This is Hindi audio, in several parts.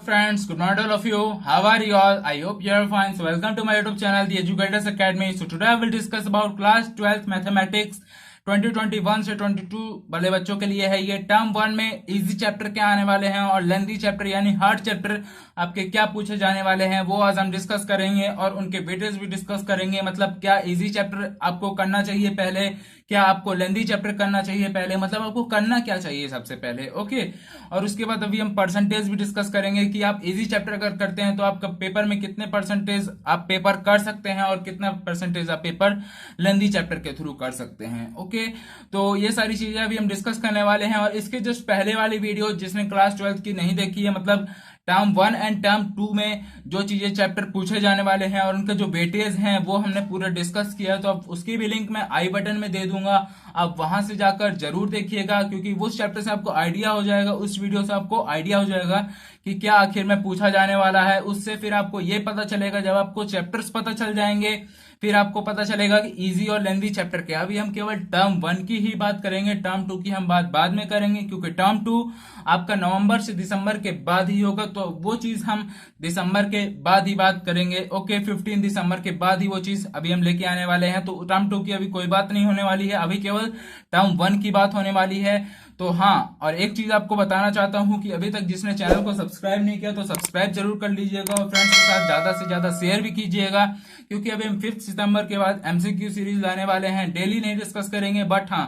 Friends, good morning all of you. How are you all? I hope you are fine. So welcome to my YouTube channel, The Educators Academy. So today I will discuss about class 12th mathematics 2021 से 22 वाले बच्चों के लिए है। ये टर्म 1 में इजी चैप्टर क्या आने वाले हैं और लेंथी चैप्टर यानी हार्ड चैप्टर आपके क्या पूछे जाने वाले हैं वो आज हम डिस्कस करेंगे और उनके वेटेज भी डिस्कस करेंगे। मतलब क्या इजी चैप्टर आपको करना चाहिए पहले, क्या आपको लेंथी चैप्टर करना चाहिए पहले, मतलब आपको करना क्या चाहिए सबसे पहले। ओके, और उसके बाद अभी हम परसेंटेज भी डिस्कस करेंगे कि आप इजी चैप्टर अगर करते हैं तो आपका पेपर में कितने परसेंटेज आप पेपर कर सकते हैं और कितना परसेंटेज आप पेपर लेंथी चैप्टर के थ्रू कर सकते हैं। ओके, तो ये सारी चीजें अभी हम डिस्कस करने वाले हैं। और इसके जस्ट पहले वाली वीडियो जिसने क्लास 12 की नहीं देखी है, मतलब टर्म 1 एंड टर्म 2 में जो चीजें चैप्टर पूछे जाने वाले हैं और उनके जो वेटेज हैं वो हमने पूरा डिस्कस किया है, तो अब उसकी भी लिंक मैं आई बटन में दे दूंगा। आप वहां से जाकर जरूर देखिएगा क्योंकि उस चैप्टर से आपको आइडिया हो जाएगा, उस वीडियो से आपको आइडिया हो जाएगा कि क्या आखिर में पूछा जाने वाला है। उससे फिर आपको ये पता चलेगा, जब आपको चैप्टर्स पता चल जाएंगे फिर आपको पता चलेगा कि इजी और लेंथी चैप्टर क्या। अभी हम केवल टर्म 1 की ही बात करेंगे, टर्म 2 की हम बात बाद में करेंगे क्योंकि टर्म 2 आपका नवंबर से दिसंबर के बाद ही होगा, तो वो चीज हम दिसंबर के बाद ही बात करेंगे। ओके, 15 दिसंबर के बाद ही वो चीज अभी हम लेके आने वाले हैं। तो टर्म 2 की अभी कोई बात नहीं होने वाली है, अभी केवल टर्म 1 की बात होने वाली है। तो हाँ, और एक चीज आपको बताना चाहता हूं कि अभी तक जिसने चैनल को सब्सक्राइब नहीं किया तो सब्सक्राइब जरूर कर लीजिएगा और फ्रेंड्स के साथ ज्यादा से ज्यादा शेयर भी कीजिएगा क्योंकि अभी हम 5 सितंबर के बाद एमसीक्यू सीरीज लाने वाले हैं। डेली नहीं डिस्कस करेंगे बट हाँ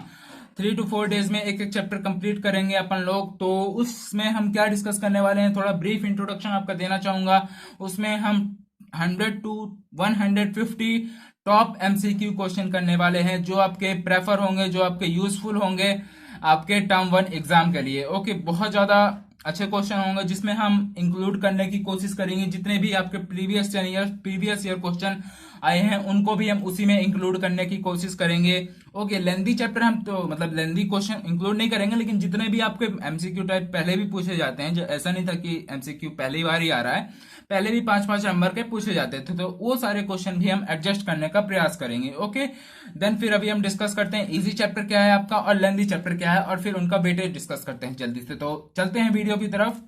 3 to 4 डेज में एक एक चैप्टर कंप्लीट करेंगे अपन लोग। तो उसमें हम क्या डिस्कस करने वाले हैं, थोड़ा ब्रीफ इंट्रोडक्शन आपका देना चाहूंगा। उसमें हम 100 to 150 टॉप एमसीक्यू क्वेश्चन करने वाले हैं जो आपके प्रेफर होंगे, जो आपके यूजफुल होंगे आपके टर्म 1 एग्जाम के लिए। ओके, बहुत ज्यादा अच्छे क्वेश्चन होंगे जिसमें हम इंक्लूड करने की कोशिश करेंगे। जितने भी आपके प्रीवियस ईयर क्वेश्चन आए हैं उनको भी हम उसी में इंक्लूड करने की कोशिश करेंगे। ओके, लेंथी चैप्टर हम तो मतलब लेंथी क्वेश्चन इंक्लूड नहीं करेंगे, लेकिन जितने भी आपके एमसीक्यू टाइप पहले भी पूछे जाते हैं, जो ऐसा नहीं था कि एमसीक्यू पहली बार ही आ रहा है, पहले भी 5-5 नंबर के पूछे जाते थे, तो वो सारे क्वेश्चन भी हम एडजस्ट करने का प्रयास करेंगे। ओके, देन फिर अभी हम डिस्कस करते हैं इजी चैप्टर क्या है आपका और लेंथी चैप्टर क्या है और फिर उनका वेटेज डिस्कस करते हैं जल्दी से। तो चलते हैं वीडियो की तरफ।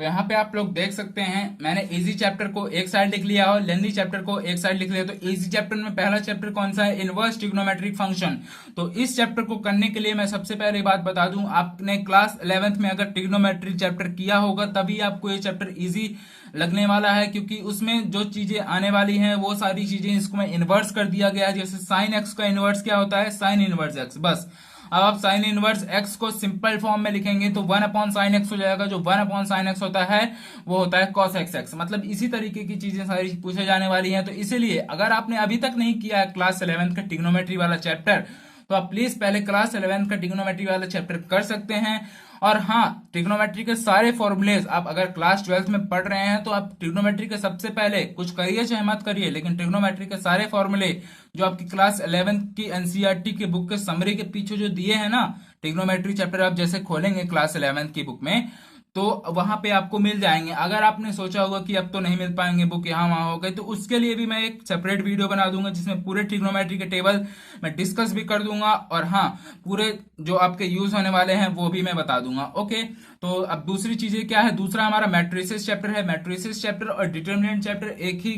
तो यहाँ पे आप लोग देख सकते हैं मैंने इजी चैप्टर को एक साइड लिख लिया और लेंथी चैप्टर को एक साइड लिख लिया। तो इजी चैप्टर में पहला चैप्टर कौन सा है, इनवर्स ट्रिग्नोमेट्रिक फंक्शन। तो इस चैप्टर को करने के लिए मैं सबसे पहले बात बता दूं, आपने क्लास 11th में अगर ट्रिग्नोमेट्रिक चैप्टर किया होगा तभी आपको ये चैप्टर इजी लगने वाला है क्योंकि उसमें जो चीजें आने वाली हैं वो सारी चीजें इसको में इन्वर्स कर दिया गया है। जैसे साइन एक्स का इन्वर्स क्या होता है, साइन इनवर्स एक्स। बस अब आप साइन इनवर्स एक्स को सिंपल फॉर्म में लिखेंगे तो 1 अपॉन साइन एक्स हो जाएगा। जो 1 अपॉन साइन एक्स होता है वो होता है कॉस एक्स एक्स। मतलब इसी तरीके की चीजें सारी पूछे जाने वाली हैं। तो इसीलिए अगर आपने अभी तक नहीं किया है क्लास 11th का ट्रिग्नोमेट्री वाला चैप्टर तो आप प्लीज पहले क्लास 11th का ट्रिग्नोमेट्री वाला चैप्टर कर सकते हैं। और हाँ, ट्रिग्नोमेट्री के सारे फॉर्मूलेज आप अगर क्लास 12th में पढ़ रहे हैं तो आप ट्रिग्नोमेट्री के सबसे पहले कुछ करिए चाहे मत करिए, लेकिन ट्रिग्नोमेट्री के सारे फॉर्मूले जो आपकी क्लास 11th की एनसीईआरटी के बुक के समरी के पीछे जो दिए हैं ना, ट्रिग्नोमेट्री चैप्टर आप जैसे खोलेंगे क्लास 11th की बुक में तो वहां पे आपको मिल जाएंगे। अगर आपने सोचा होगा कि अब तो नहीं मिल पाएंगे बुक यहाँ वहां हो गए, तो उसके लिए भी मैं एक सेपरेट वीडियो बना दूंगा जिसमें पूरे ट्रिग्नोमेट्री के टेबल मैं डिस्कस भी कर दूंगा और हाँ पूरे जो आपके यूज होने वाले हैं वो भी मैं बता दूंगा। ओके, तो अब दूसरी चीजें क्या है, दूसरा हमारा मैट्रिसेस चैप्टर है। मैट्रिसेस चैप्टर और डिटरमिनेंट चैप्टर एक ही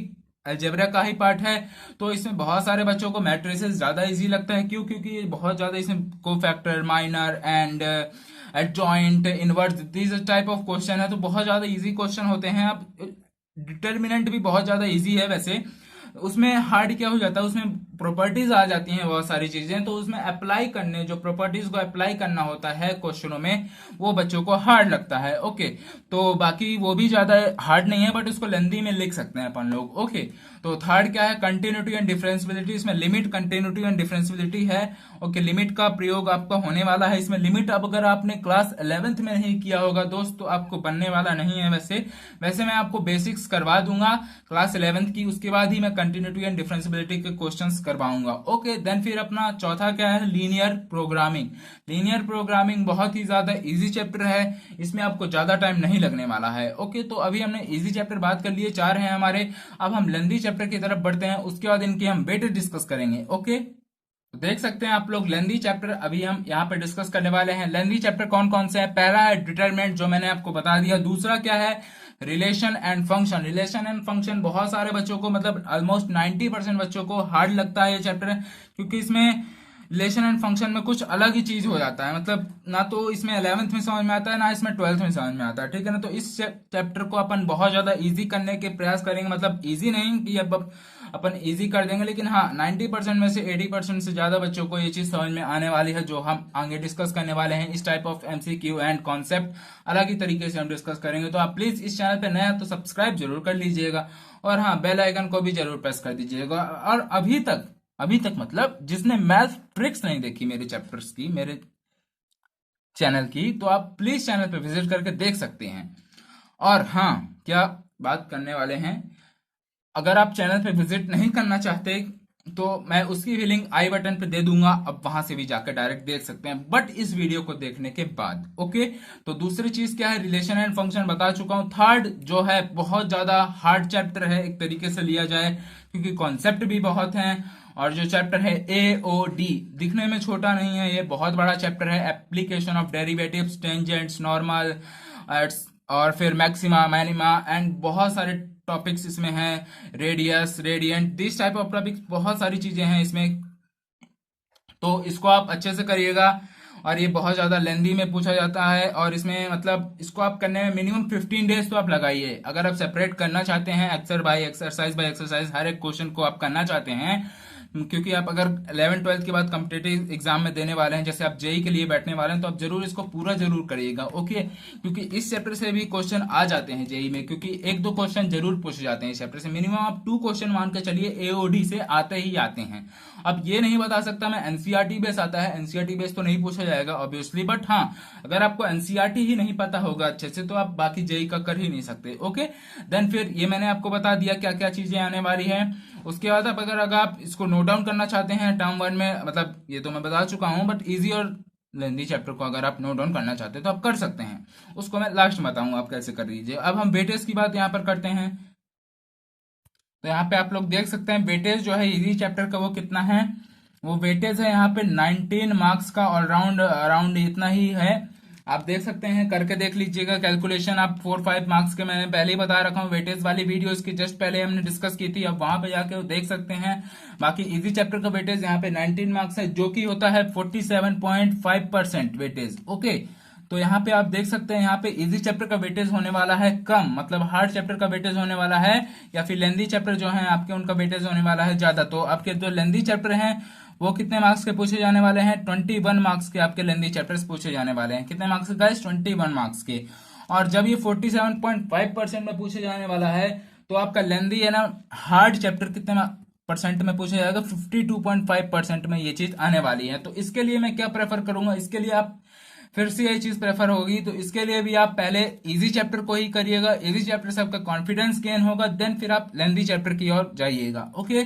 अलजेब्रा का ही पार्ट है। तो इसमें बहुत सारे बच्चों को मैट्रिसेस ज्यादा इजी लगता है। क्यों? क्योंकि ये बहुत ज्यादा इसमें cofactor, minor and adjoint, inverse, this type of question है, तो बहुत ज्यादा इजी क्वेश्चन होते हैं। आप डिटर्मिनेंट भी बहुत ज्यादा इजी है वैसे, उसमें हार्ड क्या हो जाता है, उसमें प्रॉपर्टीज आ जाती हैं बहुत सारी चीजें, तो उसमें अप्लाई करने जो प्रॉपर्टीज को अप्लाई करना होता है क्वेश्चनों में वो बच्चों को हार्ड लगता है। ओके, तो बाकी वो भी ज्यादा हार्ड नहीं है बट उसको लेंथी में लिख सकते हैं अपन लोग। ओके, तो थर्ड क्या है, कंटिन्यूटी एंड डिफरेंशियबिलिटी। इसमें लिमिट, कंटिन्यूटी एंड डिफरेंशियबिलिटी है। ओके, लिमिट का प्रयोग आपका होने वाला है इसमें। लिमिट अब अगर आपने क्लास 11th में नहीं किया होगा दोस्त तो आपको बनने वाला नहीं है। वैसे मैं आपको बेसिक्स करवा दूंगा क्लास 11th की, उसके बाद ही मैं कंटिन्यूटी एंड डिफरेंशियबिलिटी के क्वेश्चंस करवाऊंगा। ओके, देन फिर अपना चौथा क्या है, लीनियर प्रोग्रामिंग। लीनियर प्रोग्रामिंग बहुत ही ज्यादा इजी चैप्टर है, इसमें आपको ज्यादा टाइम नहीं लगने वाला है। ओके, तो अभी हमने इजी चैप्टर बात कर लिए, 4 हैं हमारे। अब हम लेंथी चैप्टर की तरफ बढ़ते हैं, उसके बाद इनके हम वेटेज डिस्कस करेंगे। ओके, देख सकते हैं आप लोग लेंदी चैप्टर अभी हम यहाँ पे डिस्कस करने वाले हैं। लेंदी चैप्टर कौन कौन से हैं? पहला है डिटरमिनेंट, जो मैंने आपको बता दिया। दूसरा क्या है? Relation and function. Relation and function बहुत सारे बच्चों को, मतलब ऑलमोस्ट 90% बच्चों को हार्ड लगता है ये चैप्टर, क्योंकि इसमें रिलेशन एंड फंक्शन में कुछ अलग ही चीज हो जाता है। मतलब ना तो इसमें 11th में समझ में आता है, ना इसमें 12th में समझ में आता है, ठीक है ना। तो इस चैप्टर को अपन बहुत ज्यादा इजी करने के प्रयास करेंगे। मतलब इजी नहीं कि अब अपन इजी कर देंगे, लेकिन हाँ 90% में से 80% से ज्यादा बच्चों को ये चीज समझ में आने वाली है, जो हम आगे डिस्कस करने वाले हैं। इस type of MCQ and concept अलग ही तरीके से हम डिस्कस करेंगे। तो आप प्लीज इस चैनल पे नया तो सब्सक्राइब जरूर कर लीजिएगा, और हाँ बेल आइकन को भी जरूर प्रेस कर दीजिएगा। और अभी तक मतलब जिसने मैथ ट्रिक्स नहीं देखी मेरे चैप्टर्स की, मेरे चैनल की, तो आप प्लीज चैनल पे विजिट करके देख सकते हैं। और हाँ, क्या बात करने वाले हैं, अगर आप चैनल पे विजिट नहीं करना चाहते तो मैं उसकी भी लिंक आई बटन पे दे दूंगा, अब वहां से भी जाकर डायरेक्ट देख सकते हैं, बट इस वीडियो को देखने के बाद। ओके, तो दूसरी चीज क्या है? रिलेशन एंड फंक्शन बता चुका हूं। थर्ड जो है बहुत ज्यादा हार्ड चैप्टर है एक तरीके से लिया जाए, क्योंकि कॉन्सेप्ट भी बहुत हैं। और जो चैप्टर है AOD, दिखने में छोटा नहीं है, ये बहुत बड़ा चैप्टर है। Application of derivatives, tangents, normal, और फिर मैक्सिमा, मिनिमा एंड बहुत सारे टॉपिक्स इसमें हैं। Radius, radiant, this type of topics, बहुत सारी चीजें हैं इसमें। तो इसको आप अच्छे से करिएगा। और ये बहुत ज्यादा लेंदी में पूछा जाता है, और इसमें मतलब इसको आप करने में मिनिमम 15 डेज तो आप लगाइए। अगर आप सेपरेट करना चाहते हैं, एक्सरसाइज बाय एक्सरसाइज हर एक क्वेश्चन को आप करना चाहते हैं, क्योंकि आप अगर 11th-12th के बाद कॉम्पिटेटिव एग्जाम में देने वाले हैं, जैसे आप जेई के लिए बैठने वाले हैं, तो आप जरूर इसको पूरा जरूर करिएगा। ओके, क्योंकि इस चैप्टर से भी क्वेश्चन आ जाते हैं जेई में, क्योंकि एक दो क्वेश्चन जरूर पूछे जाते हैं इस चैप्टर से। मिनिमम आप 2 क्वेश्चन मान के चलिए एओडी से आते ही आते हैं। अब ये नहीं बता सकता मैं एनसीईआरटी बेस आता है, एनसीईआरटी बेस तो नहीं पूछा जाएगा ऑब्वियसली, बट हाँ अगर आपको एनसीईआरटी ही नहीं पता होगा अच्छे से, तो आप बाकी जेई का कर ही नहीं सकते। ओके, देन फिर ये मैंने आपको बता दिया क्या क्या चीजें आने वाली है। उसके बाद अगर आप इसको नोट डाउन करना चाहते हैं टर्म 1 में, मतलब ये तो मैं बता चुका हूं, बट इजी और लेंदी चैप्टर को अगर आप नोट डाउन करना चाहते हैं तो आप कर सकते हैं। उसको मैं लास्ट में बताऊंगा आप कैसे कर लीजिए। अब हम वेटेज की बात यहाँ पर करते हैं। तो यहाँ पे आप लोग देख सकते हैं वेटेज जो है इजी चैप्टर का वो कितना है। वो वेटेज है यहाँ पे 19 मार्क्स का, ऑलराउंड अराउंड इतना ही है। आप देख सकते हैं, करके देख लीजिएगा कैलकुलेशन। आप 4-5 मार्क्स के मैंने पहले ही बता रखा हूँ, वेटेज वाली वीडियो इसकी जस्ट पहले हमने डिस्कस की थी, अब वहां पे जाके वो देख सकते हैं। बाकी इजी चैप्टर का वेटेज यहाँ पे 19 मार्क्स है, जो कि होता है 47.5% वेटेज। ओके, तो यहाँ पे आप देख सकते हैं, यहाँ पे इजी चैप्टर का वेटेज होने वाला है कम, मतलब हार्ड चैप्टर का वेटेज होने वाला है, या फिर लेंदी चैप्टर जो है आपके उनका वेटेज होने वाला है ज्यादा। तो आपके जो लेंदी चैप्टर हैं वो कितने मार्क्स के पूछे जाने वाले हैं? 21 मार्क्स के आपके लेंदी चैप्टर्स पूछे जाने वाले हैं। कितने मार्क्स के गाइस? 21 मार्क्स के। और जब ये 47.5% में पूछे जाने वाला है, तो आपका लेंदी है ना हार्ड चैप्टर कितने परसेंट में पूछा जाएगा? 52.5% में ये चीज आने वाली है। तो इसके लिए मैं क्या प्रेफर करूंगा, इसके लिए आप फिर से यही चीज प्रेफर होगी, तो इसके लिए भी आप पहले इजी चैप्टर को ही करिएगा। इजी चैप्टर से आपका कॉन्फिडेंस गेन होगा, देन फिर आप लेंदी चैप्टर की ओर जाइएगा। ओके,